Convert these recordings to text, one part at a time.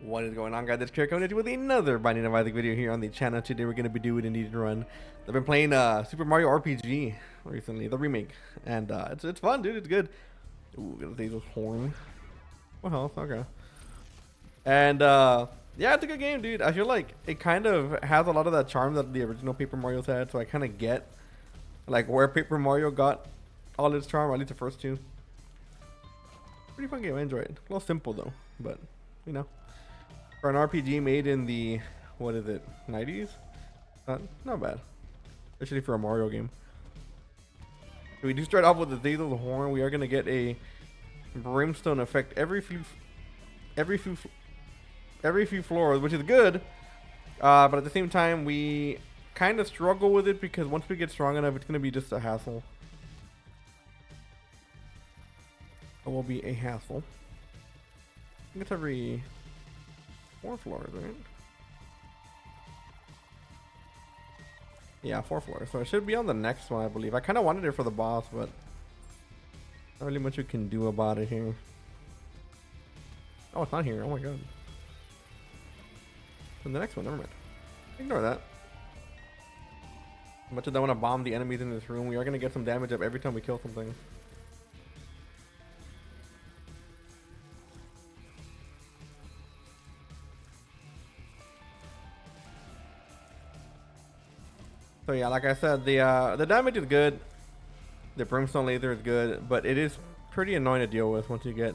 What is going on, guys? It's Kirk coming at you with another Binding of Isaac video here on the channel. Today we're going to be doing a need to run. I've been playing Super Mario RPG recently, the remake, and it's fun, dude. It's good. Ooh, gonna take this horn. What health? Okay. And yeah, it's a good game, dude. I feel like it kind of has a lot of that charm that the original Paper Mario's had, so I kind of get like where Paper Mario got all its charm, at least the first two. Pretty fun game. I enjoy it. A little simple though, but you know. For an RPG made in the, what is it, 90s? Not bad. Especially for a Mario game. So we do start off with the Days of the Horn. We are going to get a brimstone effect every few floors, which is good. But at the same time, we kind of struggle with it because once we get strong enough, it's going to be just a hassle. It will be a hassle. I think it's every 4 floors, right? Yeah, 4 floors. So it should be on the next one, I believe. I kind of wanted it for the boss, but not really much we can do about it here. Oh, it's not here. Oh my god. And the next one, never mind. Ignore that. As much as I want to bomb the enemies in this room, we are going to get some damage up every time we kill something. So yeah, like I said, the damage is good. The brimstone laser is good, but it is pretty annoying to deal with once you get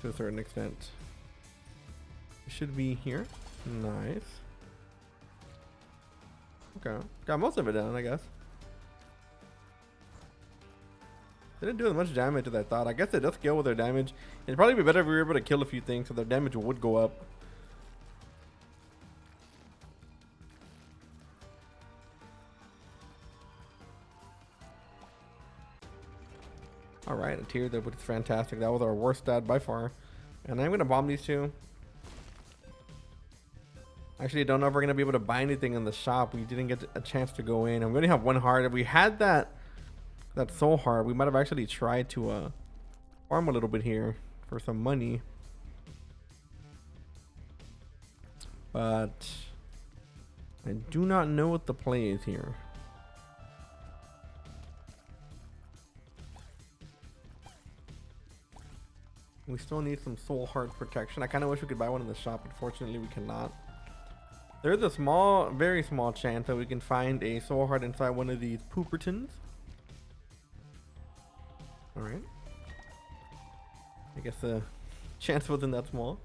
to a certain extent. It should be here. Nice. Okay, got most of it done, I guess. Didn't do as much damage as I thought. I guess they does scale with their damage. It'd probably be better if we were able to kill a few things so their damage would go up. Alright, a tier that was fantastic. That was our worst stat by far. And I'm going to bomb these two. Actually, I don't know if we're going to be able to buy anything in the shop. We didn't get a chance to go in. I'm going to have one heart. If we had that soul heart, we might have actually tried to farm a little bit here for some money. But I do not know what the play is here. We still need some soul heart protection. I kind of wish we could buy one in the shop. Unfortunately, we cannot. There's a small, very small chance that we can find a soul heart inside one of these poopertons. Alright. I guess the chance wasn't that small.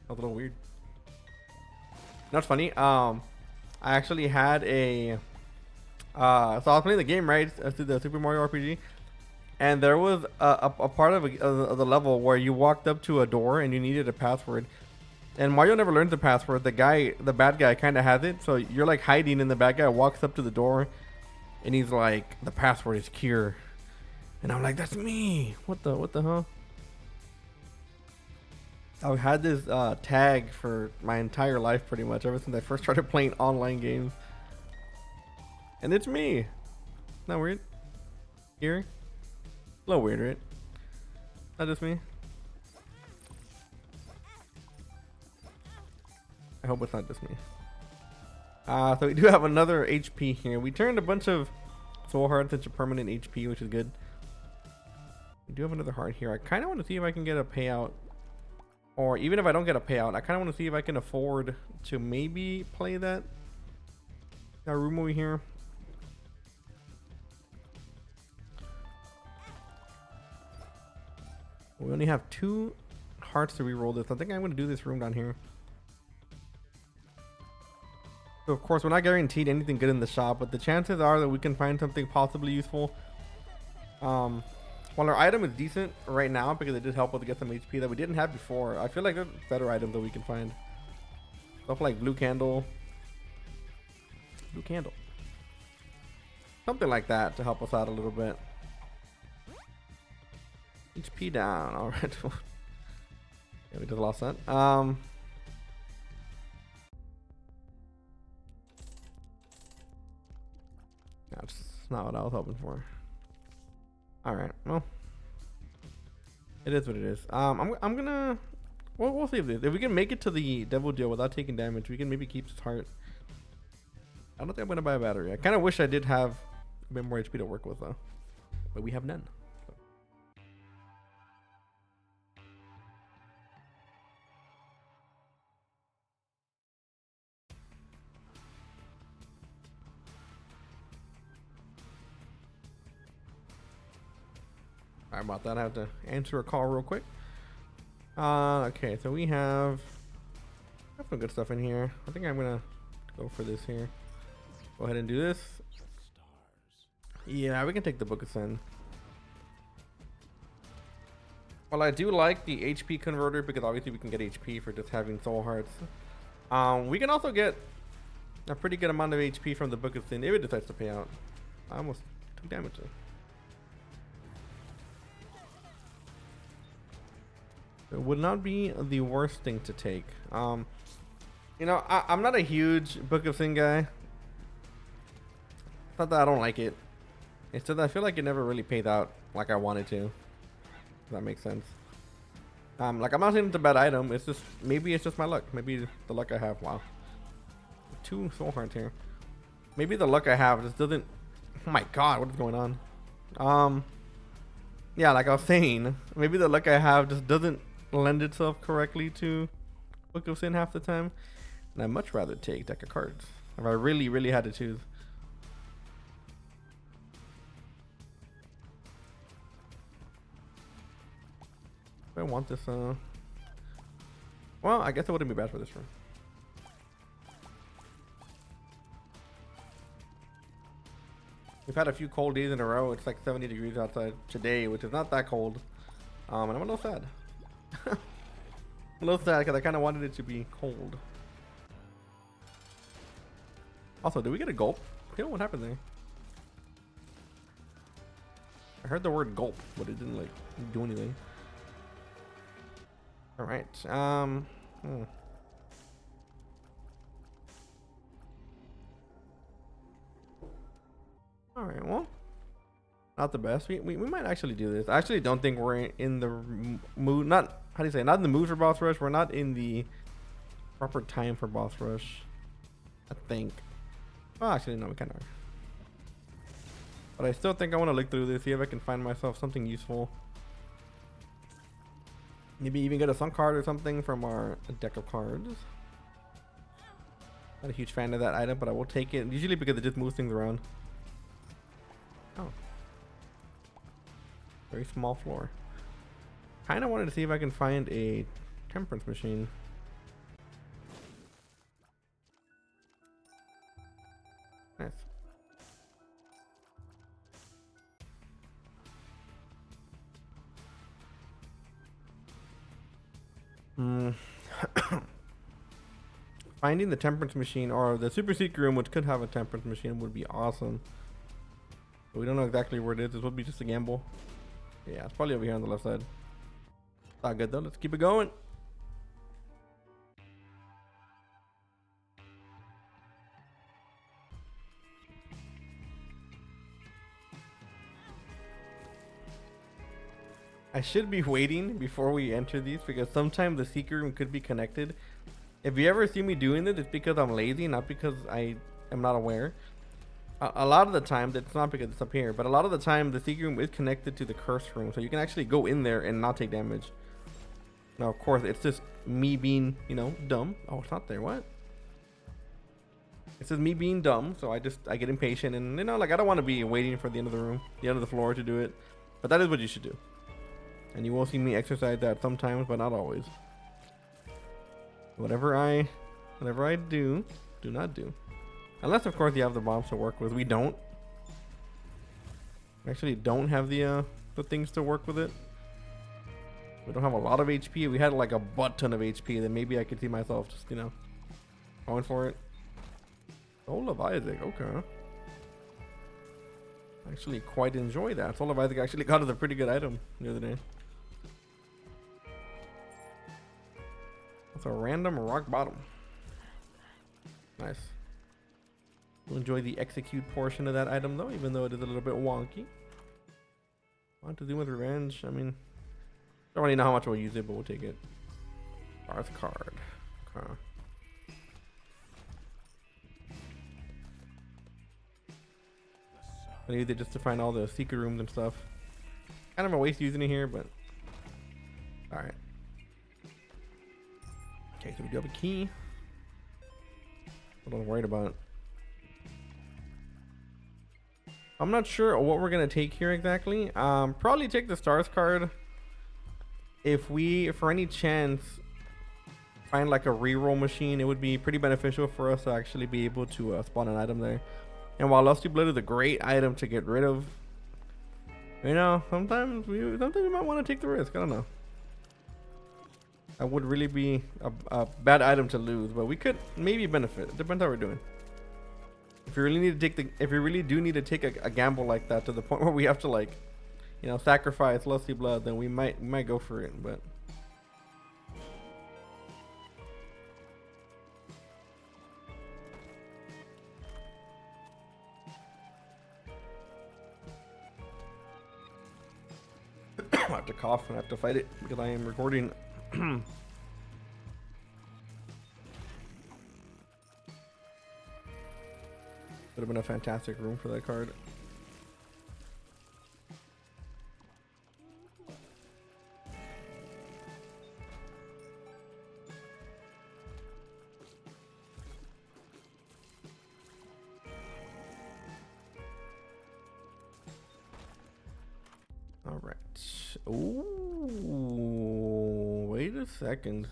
A little weird. That's funny. I actually had a so I was playing the game, right? The Super Mario RPG. And there was a part of the level where you walked up to a door and you needed a password. And Mario never learns the password. The bad guy kind of has it. So you're like hiding and the bad guy walks up to the door and he's like, the password is cure. And I'm like, that's me. What the hell? I've had this tag for my entire life pretty much ever since I first started playing online games. And it's me. Not weird? Here? A little weird, right? Not just me. I hope it's not just me. So we do have another HP here. We turned a bunch of soul hearts into permanent HP, which is good. We do have another heart here. I kind of want to see if I can get a payout. Or even if I don't get a payout, I kind of want to see if I can afford to maybe play that room over here. We only have 2 hearts to reroll this. I think I'm going to do this room down here. So of course, we're not guaranteed anything good in the shop, but the chances are that we can find something possibly useful. While our item is decent right now because it did help us to get some HP that we didn't have before, I feel like there's better items that we can find. Stuff like blue candle. Blue candle. Something like that to help us out a little bit. HP down. All right. Yeah, we just lost that. That's not what I was hoping for. All right. Well, It is what it is. I'm gonna. We'll save this. If we can make it to the devil deal without taking damage, we can maybe keep his heart. I don't think I'm gonna buy a battery. I kind of wish I did have a bit more HP to work with though, but we have none. So. Sorry about that. I have to answer a call real quick. Okay, so we have some good stuff in here. I think I'm gonna go for this here. Go ahead and do this. Yeah, we can take the Book of Sin. Well, I do like the HP converter because obviously we can get HP for just having soul hearts. We can also get a pretty good amount of HP from the Book of Sin if it decides to pay out. I almost took damage though. It would not be the worst thing to take. You know, I'm not a huge Book of Sin guy. It's not that I don't like it. It's just that I feel like it never really paid out like I wanted to. If that makes sense. Like I'm not saying it's a bad item. It's just maybe it's just my luck. Maybe the luck I have. Wow. 2 soul hearts here. Maybe the luck I have just doesn't. Oh my god, what is going on? Yeah, like I was saying, maybe the luck I have just doesn't lend itself correctly to Book of Sin half the time, and I'd much rather take deck of cards if I really had to choose. I want this. Well, I guess it wouldn't be bad for this room. We've had a few cold days in a row. It's like 70 degrees outside today, which is not that cold. And I'm a little sad. A little sad because I kind of wanted it to be cold. Also, did we get a gulp? You know what happened there? I heard the word gulp, but it didn't like do anything. All right. All right. Well, not the best. We might actually do this. I actually don't think we're in the mood. Not how do you say? Not in the mood for boss rush. We're not in the proper time for boss rush. I think. Well, actually, no, we kind of are. But I still think I want to look through this, see if I can find myself something useful. Maybe even get a Sun card or something from our deck of cards. Not a huge fan of that item, but I will take it. Usually because it just moves things around. Oh. Very small floor. Kind of wanted to see if I can find a temperance machine. Nice. Finding the temperance machine or the super secret room, which could have a temperance machine, would be awesome. But we don't know exactly where it is. This would be just a gamble. Yeah, it's probably over here on the left side. Not good though. Let's keep it going. I should be waiting before we enter these because sometimes the secret room could be connected. If you ever see me doing this, it's because I'm lazy, not because I am not aware. A lot of the time, it's not because it's up here, but a lot of the time the secret room is connected to the curse room, so you can actually go in there and not take damage. Now, of course, it's just me being, you know, dumb. Oh, it's not there. What? It's just me being dumb, so I get impatient, and you know, like I don't want to be waiting for the end of the room, the end of the floor to do it. But that is what you should do, and you will see me exercise that sometimes, but not always. Whatever I do not do. Unless, of course, you have the bombs to work with. We don't. We actually don't have the things to work with it. We don't have a lot of HP. If we had like a butt ton of HP, then maybe I could see myself just, you know, going for it. Soul of Isaac, okay. I actually quite enjoy that. Soul of Isaac actually got us a pretty good item the other day. That's a random rock bottom. Nice. We'll enjoy the execute portion of that item though, even though it is a little bit wonky. Want to do with revenge? I mean, Don't really know how much we'll use it, but we'll take it. Darth card. Okay. I use it just to find all the secret rooms and stuff. Kind of a waste using it here, but all right. Okay, so we do have a key. What I'm worried about. I'm not sure what we're gonna take here exactly. Probably take the stars card. If we, for any chance, find like a reroll machine, it would be pretty beneficial for us to actually be able to spawn an item there. And while Lusty Blood is a great item to get rid of, you know, sometimes we might want to take the risk. I don't know. That would really be a bad item to lose, but we could maybe benefit. It depends how we're doing. If you really need to take if you really do need to take a gamble like that to the point where we have to, like, you know, sacrifice Lusty Blood, then we might go for it. But I have to cough and I have to fight it because I am recording. Would have been a fantastic room for that card. All right. Ooh, wait a second.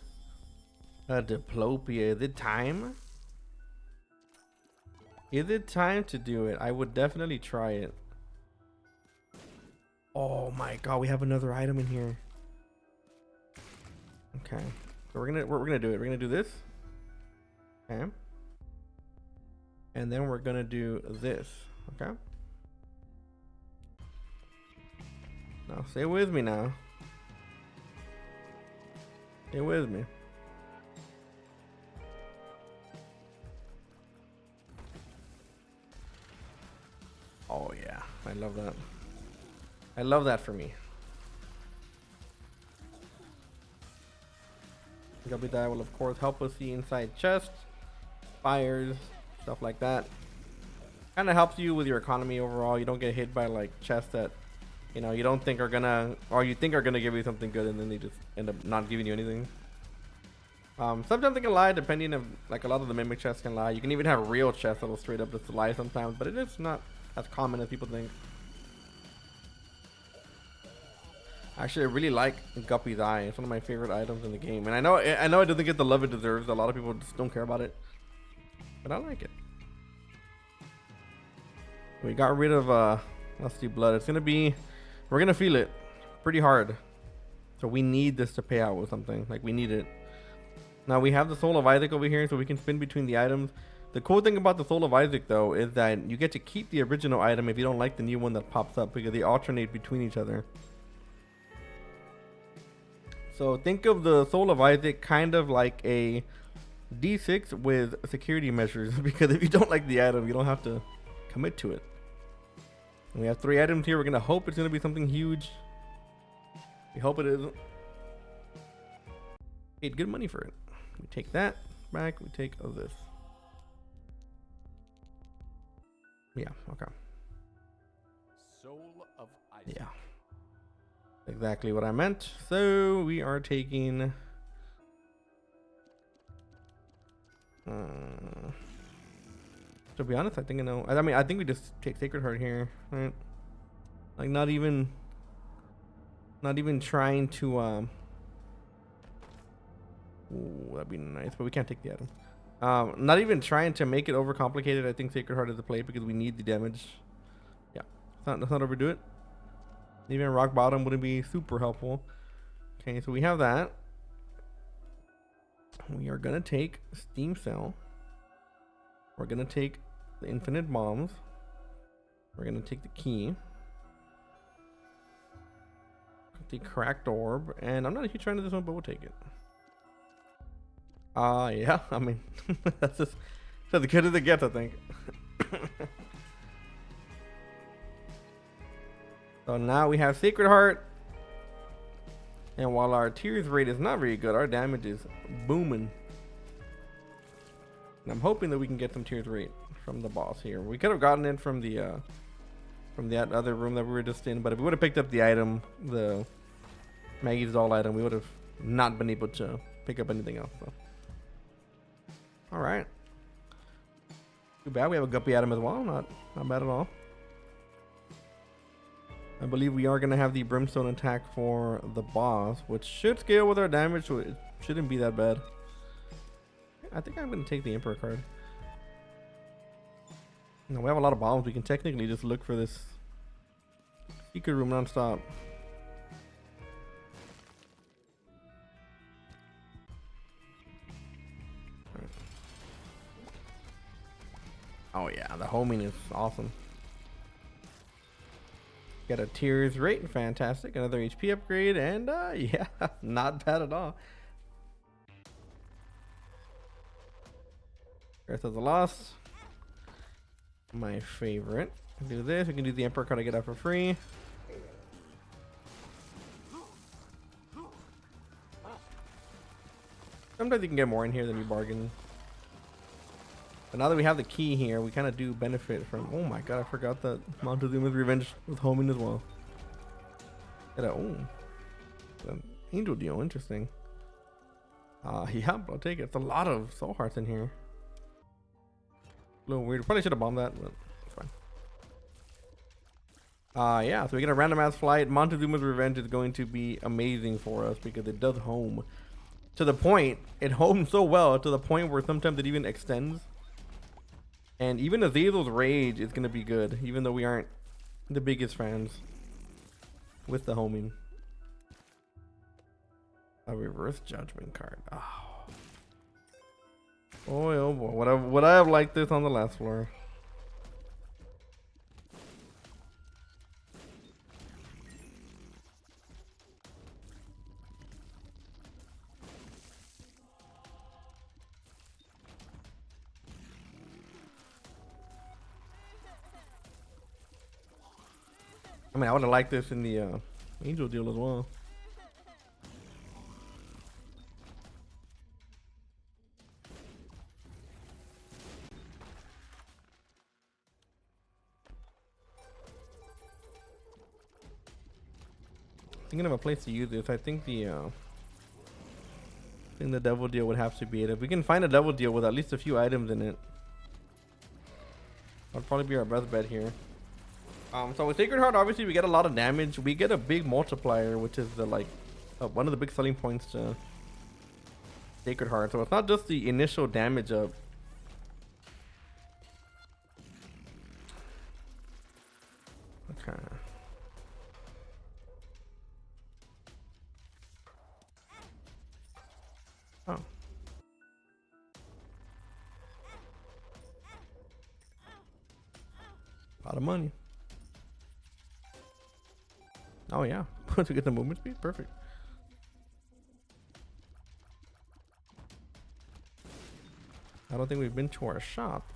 A Diplopia. Is it time? Is it time to do it? I would definitely try it. Oh my god, we have another item in here. Okay, so we're gonna do it. We're gonna do this. Okay. And then we're gonna do this. Okay. Now stay with me now. Stay with me. Oh yeah, I love that. I love that for me. Guppy Die will of course help us see inside chests, fires, stuff like that. Kind of helps you with your economy overall. You don't get hit by like chests that, you know, you don't think are gonna, or you think are gonna give you something good, and then they just end up not giving you anything. Sometimes they can lie, depending on, like, a lot of the mimic chests can lie. You can even have real chests that'll straight up just lie sometimes, but it is not as common as people think. Actually, I really like Guppy's Eye. It's one of my favorite items in the game, and I know it doesn't get the love it deserves. A lot of people just don't care about it, but I like it. We got rid of Lusty Blood. It's gonna be, we're gonna feel it pretty hard, so we need this to pay out with something. Like, we need it. Now we have the Soul of Isaac over here, so we can spin between the items. The cool thing about the Soul of Isaac, though, is that you get to keep the original item if you don't like the new one that pops up, because they alternate between each other. So think of the Soul of Isaac kind of like a D6 with security measures, because if you don't like the item, you don't have to commit to it. And we have 3 items here. We're going to hope it's going to be something huge. We hope it isn't. Paid good money for it. We take that back. We take this. Yeah, okay. Soul of Isaac. Yeah. Exactly what I meant. So we are taking to be honest, I think I know. I mean, I think we just take Sacred Heart here, right? Like, not even trying to ooh, that'd be nice, but we can't take the item. Not even trying to make it overcomplicated. I think Sacred Heart is the play because we need the damage. Yeah, let's not overdo it. Even Rock Bottom wouldn't be super helpful. Okay, so we have that. We are gonna take Steam Cell. We're gonna take the Infinite Bombs. We're gonna take the key. The Cracked Orb, and I'm not a huge fan of this one, but we'll take it. Yeah, I mean, that's just as good as it gets, I think. So now we have Sacred Heart. And while our tears rate is not very good, our damage is booming. And I'm hoping that we can get some tears rate from the boss here. We could have gotten it from that other room that we were just in, but if we would have picked up the item, the Maggie's doll item, we would have not been able to pick up anything else. So. All right. Too bad we have a guppy item as well. Not bad at all. I believe we are going to have the brimstone attack for the boss, which should scale with our damage, so it shouldn't be that bad. I think I'm going to take the Emperor card. Now, we have a lot of bombs. We can technically just look for this secret room non-stop. Oh yeah, the homing is awesome. Got a tears rate, fantastic. Another HP upgrade, and yeah, not bad at all. Earth of the Lost, my favorite. Do this. We can do the Emperor card to get out for free. Sometimes you can get more in here than you bargain. But now that we have the key here, we kind of do benefit from. Oh my god, I forgot that Montezuma's Revenge with homing as well. An angel deal, interesting. Yeah, I'll take it. It's a lot of soul hearts in here. A little weird. Probably should have bombed that, but it's fine. Yeah, so we get a random ass flight. Montezuma's Revenge is going to be amazing for us because it does home. To the point, it homes so well to the point where sometimes it even extends. And even Azazel's Rage is going to be good, even though we aren't the biggest fans with the homing. A reverse judgment card. Oh. Boy, oh boy. Would I have liked this on the last floor? I mean, I would have liked this in the angel deal as well. Thinking of a place to use this. I think the devil deal would have to be it. If we can find a devil deal with at least a few items in it, that'd probably be our best bet here. So with Sacred Heart, obviously we get a lot of damage. We get a big multiplier, which is the one of the big selling points to Sacred Heart. So it's not just the initial damage up. Okay. Oh. A lot of money. Oh yeah, once we get the movement speed, perfect. I don't think we've been to our shop.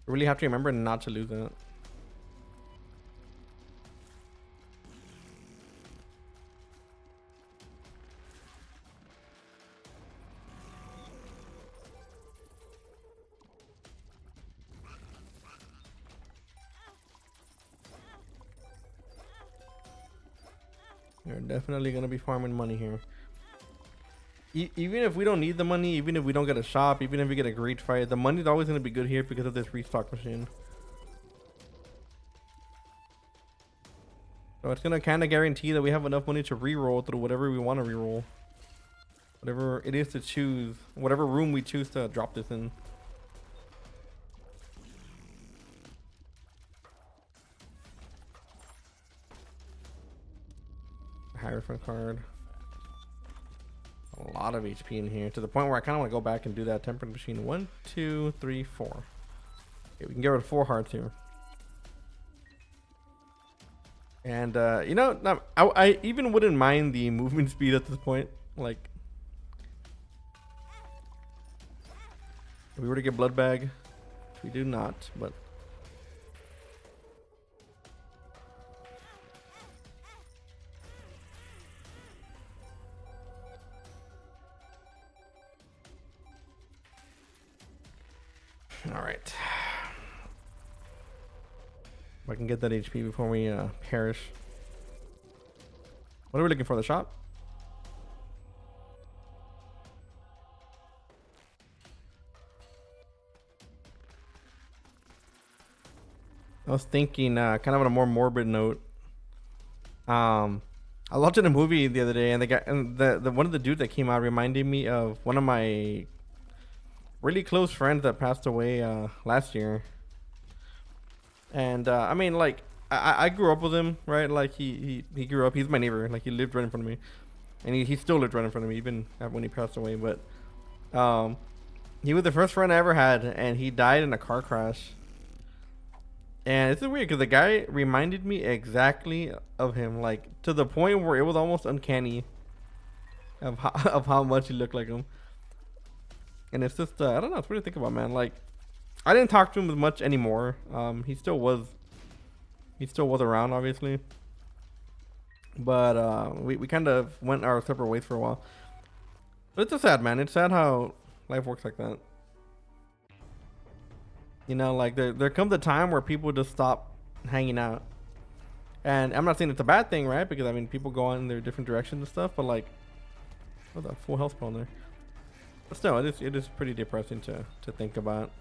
We really have to remember not to lose that. We're definitely gonna be farming money here. Even if we don't need the money, even if we don't get a shop, even if we get a great fight, the money's always gonna be good here because of this restock machine. So it's gonna kind of guarantee that we have enough money to re-roll through whatever we want to re-roll. Whatever it is to choose, whatever room we choose to drop this in. Hierophant card. A lot of HP in here to the point where I kind of want to go back and do that temperate machine. 1, 2, 3, 4. Okay, we can get rid of 4 hearts here. And you know, I even wouldn't mind the movement speed at this point. Like, if we were to get blood bag, we do not, but All right. If I can get that HP before we perish. What are we looking for? The shop? I was thinking, kind of on a more morbid note. I was watching a movie the other day, and the guy, and the one of the dudes that came out reminded me of one of my really close friends that passed away last year. And I mean, like, I grew up with him, right? Like he grew up. He's my neighbor. Like he lived right in front of me, and he still lived right in front of me even when he passed away. But um, he was the first friend I ever had, and he died in a car crash. And it's weird because the guy reminded me exactly of him, like to the point where it was almost uncanny of of how much he looked like him. And it's just I don't know. It's weird to think about, man. Like I didn't talk to him as much anymore. He still was around, obviously, but we kind of went our separate ways for a while. But it's just sad, man. It's sad how life works like that. You know, like there comes a time where people just stop hanging out. And I'm not saying it's a bad thing, right? Because I mean, people go on in their different directions and stuff. But like, what's that full health spawn there? But still, it is pretty depressing to think about.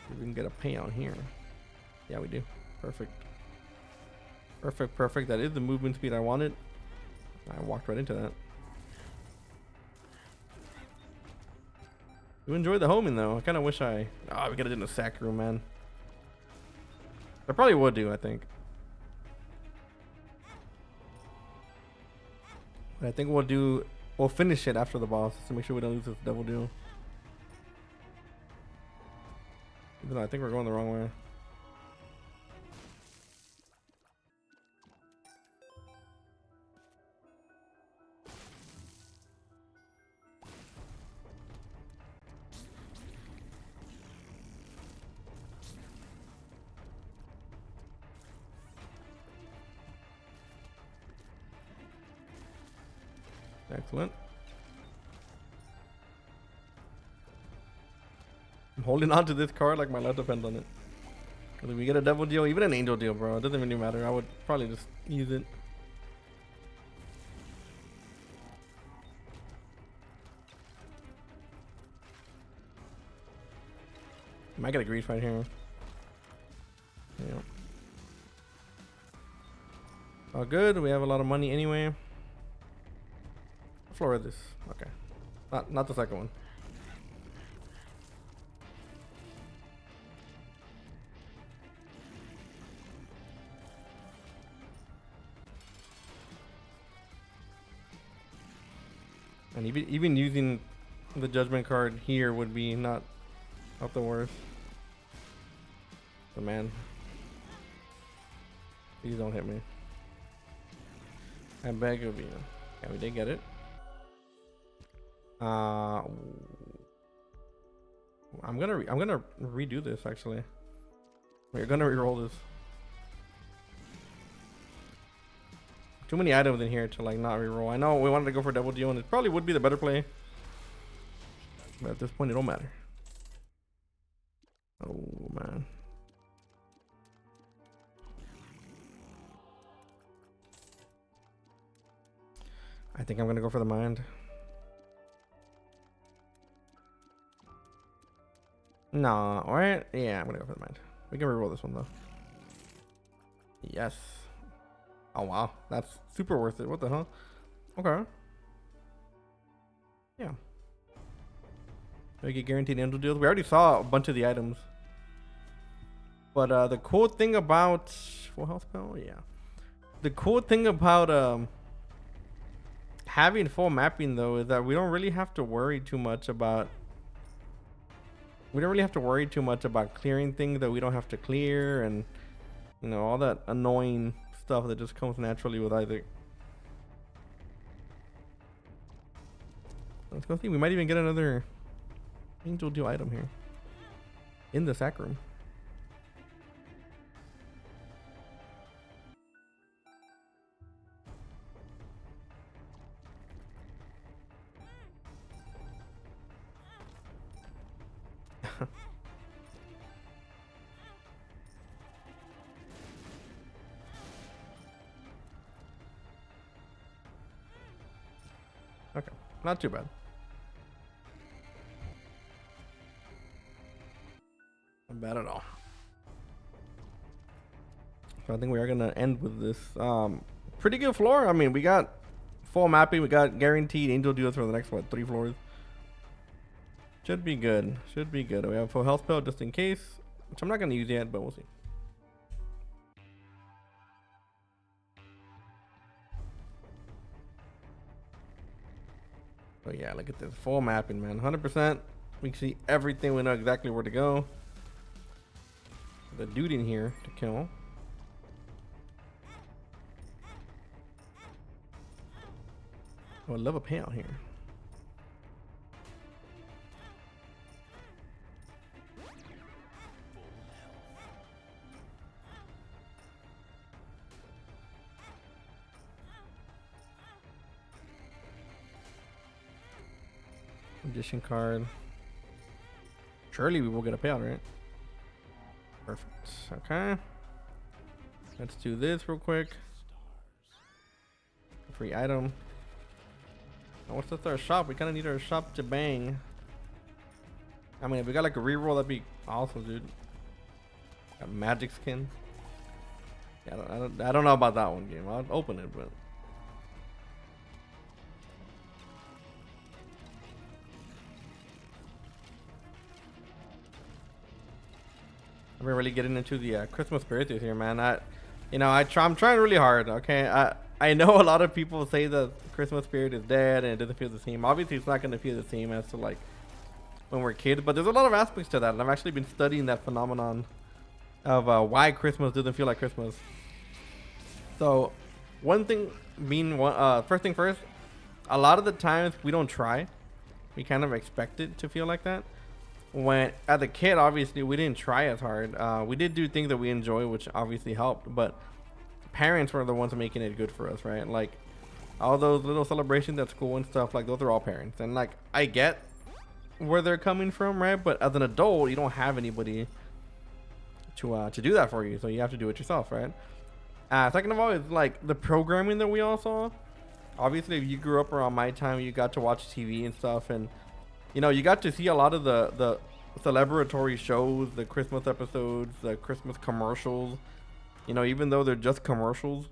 See if we can get a payout here. Yeah, we do. Perfect. Perfect, perfect. That is the movement speed I wanted. I walked right into that. You enjoyed the homing though. I kind of wish we could have done a sack room, man. I probably would do, I think. But I think we'll finish it after the boss to make sure we don't lose this double deal. Even though I think we're going the wrong way. Excellent. I'm holding on to this card like my life depends on it. If we get a double deal, even an angel deal, bro, it doesn't really matter. I would probably just use it. Might get a grease right here. Yeah. All good. We have a lot of money anyway. What floor is this? Okay. Not the second one. And even using the judgment card here would be not the worst. But man, please don't hit me. I beg of you. Yeah, we did get it. I'm gonna redo this actually. We're gonna reroll this. Too many items in here to like not reroll. I know we wanted to go for double deal, and it probably would be the better play. But at this point, it don't matter. Oh man. I think I'm gonna go for the mind. No, right? Yeah, I'm gonna go for the mind. We can reroll this one though. Yes. Oh wow, that's super worth it. What the hell? Okay. Yeah. We get guaranteed angel deals. We already saw a bunch of the items. But the cool thing about full health spell, yeah. The cool thing about having full mapping though is that we don't really have to worry too much about clearing things that we don't have to clear, and you know, all that annoying stuff that just comes naturally with Isaac. Let's go see. We might even get another angel deal item here in the sack room. Okay, not too bad. Not bad at all. So I think we are gonna end with this. Pretty good floor. I mean, we got full mapping. We got guaranteed angel deals for the next what 3 floors. Should be good. Should be good. We have full health spell just in case, which I'm not gonna use yet, but we'll see. Oh yeah, look at this full mapping, man. 100%. We can see everything. We know exactly where to go. The dude in here to kill. Oh, I love a payout here. Magician card. Surely we will get a payout, right? Perfect. Okay. Let's do this real quick. Free item. Oh, what's with our shop? We kind of need our shop to bang. I mean, if we got like a reroll, that'd be awesome, dude. Got magic skin. Yeah, I don't know about that one game. I'll open it, but. I've been really getting into the Christmas spirit this year, man. I'm trying really hard. Okay, I know a lot of people say that Christmas spirit is dead and it doesn't feel the same. Obviously, it's not going to feel the same as to like when we're kids, but there's a lot of aspects to that, and I've actually been studying that phenomenon of why Christmas doesn't feel like Christmas. So, one thing being first thing first, a lot of the times we don't try. We kind of expect it to feel like that. When as a kid, obviously we didn't try as hard. We did do things that we enjoy, which obviously helped, but parents were the ones making it good for us, right? Like all those little celebrations at school and stuff, like those are all parents. And like I get where they're coming from, right? But as an adult, you don't have anybody to do that for you, so you have to do it yourself, right? Second of all, is like the programming that we all saw. Obviously, if you grew up around my time, you got to watch TV and stuff, and you got to see a lot of the celebratory shows, the Christmas episodes, the Christmas commercials. Even though they're just commercials,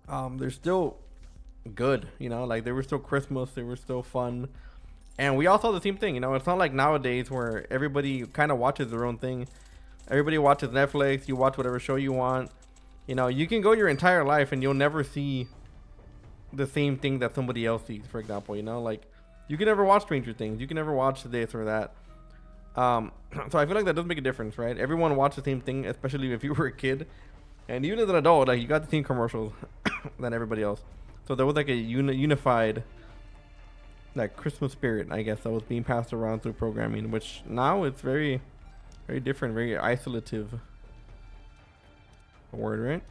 they're still good. Like they were still Christmas, they were still fun, and we all saw the same thing. It's not like nowadays where everybody kind of watches their own thing. Everybody watches Netflix. You watch whatever show you want. You can go your entire life and you'll never see the same thing that somebody else sees. For example, like. You can never watch Stranger Things. You can never watch this or that. So I feel like that does make a difference, right? Everyone watched the same thing, especially if you were a kid. And even as an adult, like you got the same commercials than everybody else. So there was like a unified like Christmas spirit, I guess, that was being passed around through programming, which now it's very, very different, very isolative word, right?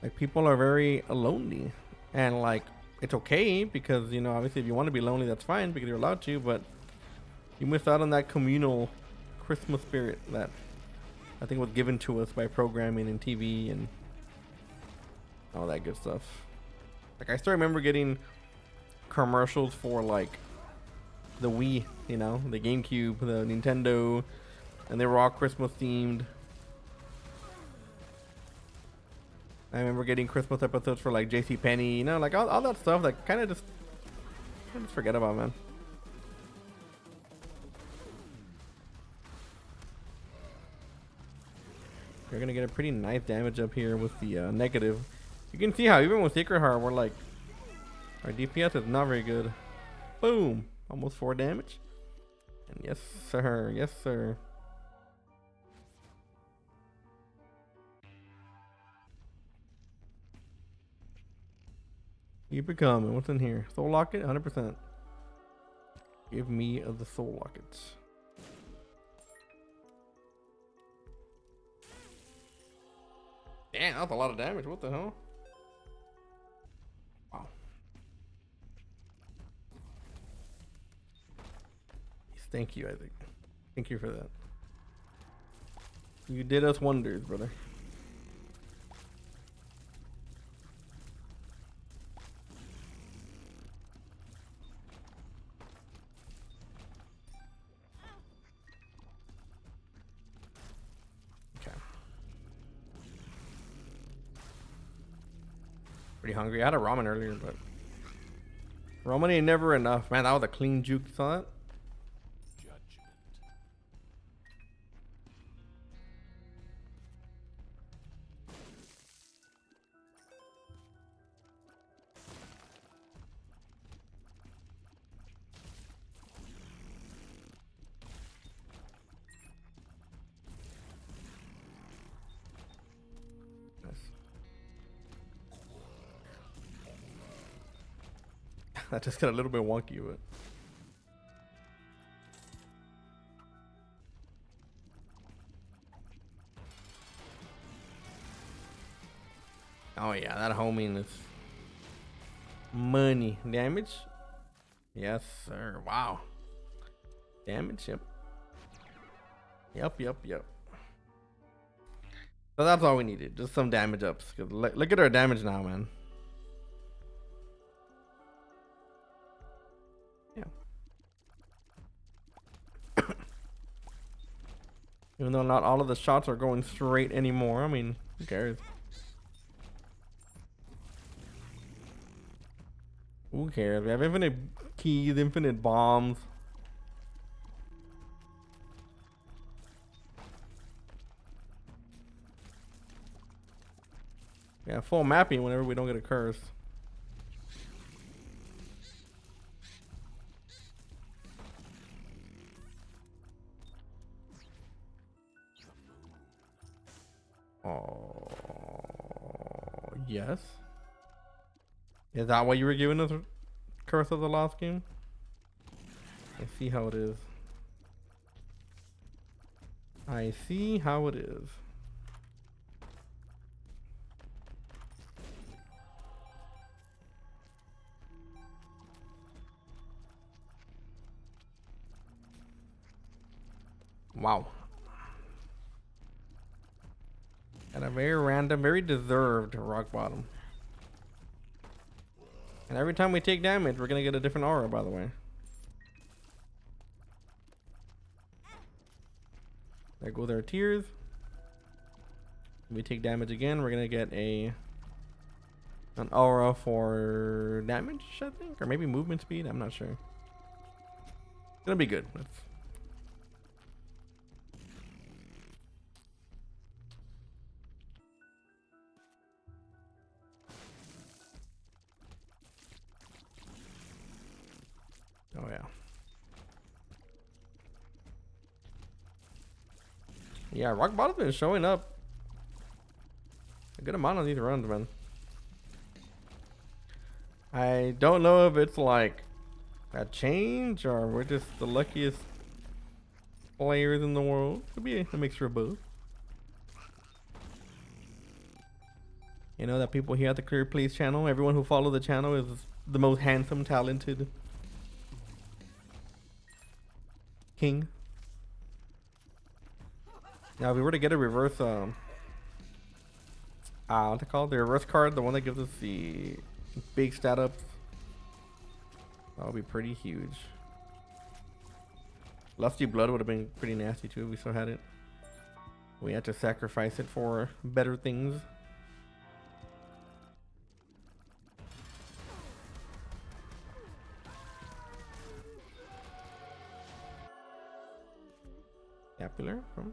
Like people are very lonely, and like it's okay because obviously if you want to be lonely, that's fine because you're allowed to, but you miss out on that communal Christmas spirit that I think was given to us by programming and TV and all that good stuff. Like I still remember getting commercials for like the Wii, the GameCube, the Nintendo, and they were all Christmas themed. I remember getting Christmas episodes for like JCPenney, like all that stuff that kind of just forget about, man. You're gonna get a pretty nice damage up here with the negative. You can see how even with Sacred Heart, we're like, our DPS is not very good. Boom, almost 4 damage. And yes, sir, yes, sir. Keep it coming. What's in here? Soul Locket? 100%. Give me the Soul Lockets. Damn, that's a lot of damage. What the hell? Wow. Thank you, Isaac. Thank you for that. You did us wonders, brother. pretty hungry. I had a ramen earlier, but ramen ain't never enough. Man, that was a clean juke. You saw that? That just got a little bit wonky, but oh yeah, that homing is money. Damage? Yes, sir. Wow. Damage, yep. Yep. So that's all we needed. Just some damage ups. Cause look at our damage now, man. Yeah. Even though not all of the shots are going straight anymore. I mean, who cares? Who cares? We have infinite keys, infinite bombs. Yeah, full mapping whenever we don't get a curse. Oh, yes. Is that why you were giving us Curse of the Lost game? I see how it is. I see how it is. Wow. And a very random, very deserved rock bottom. And every time we take damage, we're gonna get a different aura, by the way. There goes our tears. If we take damage again, we're gonna get an aura for damage, I think, or maybe movement speed. I'm not sure. It's gonna be good. Oh yeah. Yeah, rock bottom's been showing up a good amount on these runs, man. I don't know if it's like a change or we're just the luckiest players in the world. Could be a mixture of both. You know that people here at the Clear Plays channel, everyone who follows the channel is the most handsome, talented king. Now, if we were to get a reverse, what's it called? The reverse card, the one that gives us the big stat ups. That would be pretty huge. Lusty Blood would have been pretty nasty too if we still had it. We had to sacrifice it for better things. Scapular from.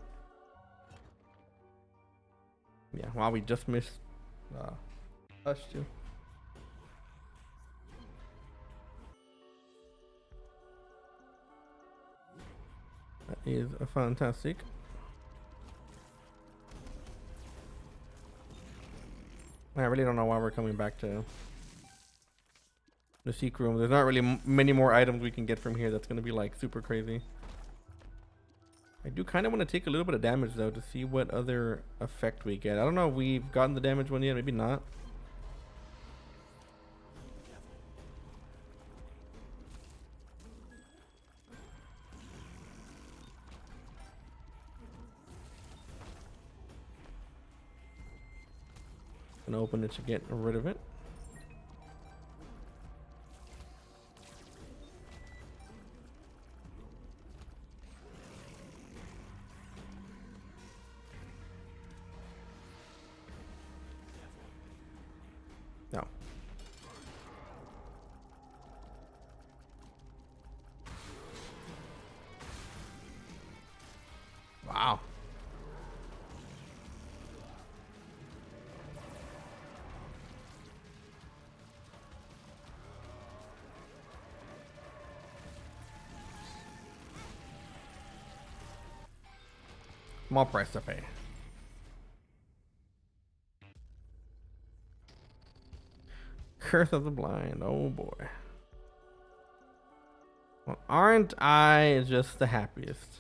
Yeah, wow, we just missed Hush too. That is a fantastic. I really don't know why we're coming back to the Seek Room. There's not really many more items we can get from here that's going to be like super crazy. I do kind of want to take a little bit of damage though to see what other effect we get. I don't know if we've gotten the damage one yet, maybe not. Gonna open it to get rid of it. No. Wow. Small price to pay. Curse of the Blind. Oh boy. Well, aren't I just the happiest?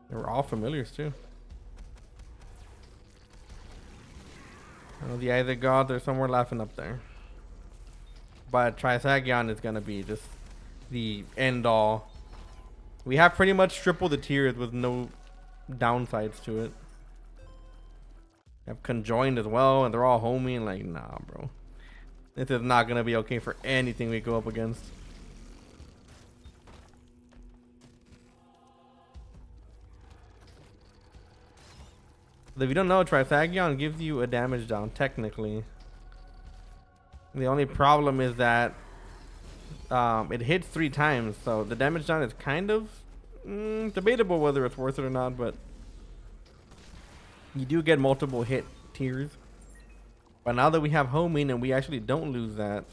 They were all familiars too. I know the Eye of the Gods are somewhere laughing up there. But Trisagion is gonna be just the end all. We have pretty much triple the tiers with no downsides to it. We have Conjoined as well, and they're all homey, and like, nah, bro. This is not gonna be okay for anything we go up against. If you don't know, Trisagion gives you a damage down, technically. The only problem is that it hits 3 times, so the damage down is kind of debatable whether it's worth it or not, but you do get multiple hit tiers. But now that we have homing and we actually don't lose that,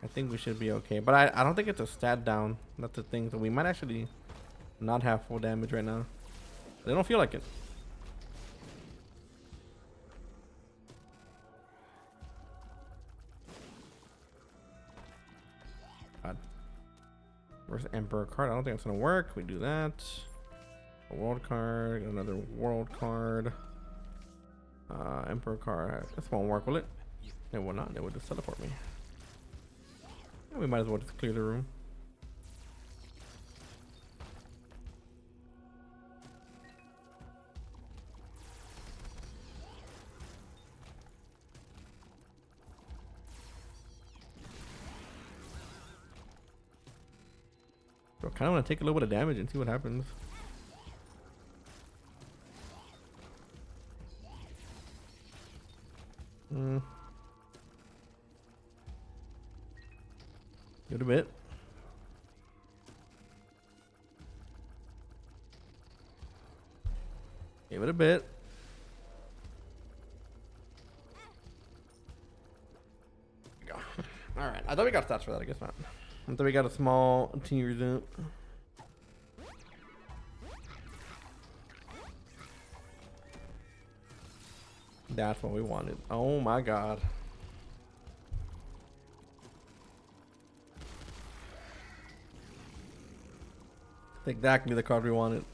I think we should be okay. But I don't think it's a stat down. That's the thing. So we might actually not have full damage right now. They don't feel like it. God. Where's the Emperor card? I don't think it's gonna work. We do that. A world card, another world card. Emperor card. This won't work, will it? It will not. It will just teleport me. We might as well just clear the room. I kind of want to take a little bit of damage and see what happens. Give it a bit. Give it a bit. There we go. All right. I thought we got stats for that. I guess not. I thought we got a small tiers up. That's what we wanted. Oh my god. Exactly the card we wanted.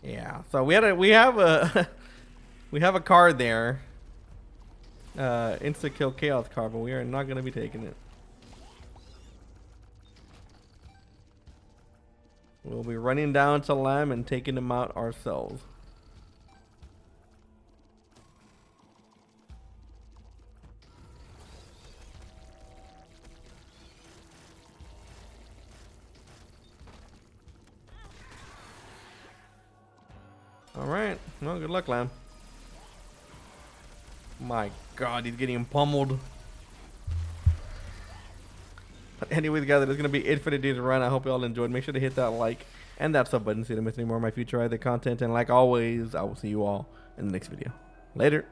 Yeah. So we have a we have a card there. Insta kill chaos card, but we are not gonna be taking it. We'll be running down to Lamb and taking him out ourselves. Alright, well, good luck, Lamb. My god, he's getting pummeled. But anyways, guys, that's going to be it for today's run. I hope you all enjoyed. Make sure to hit that like and that sub button so you don't miss any more of my future either content. And like always, I will see you all in the next video. Later.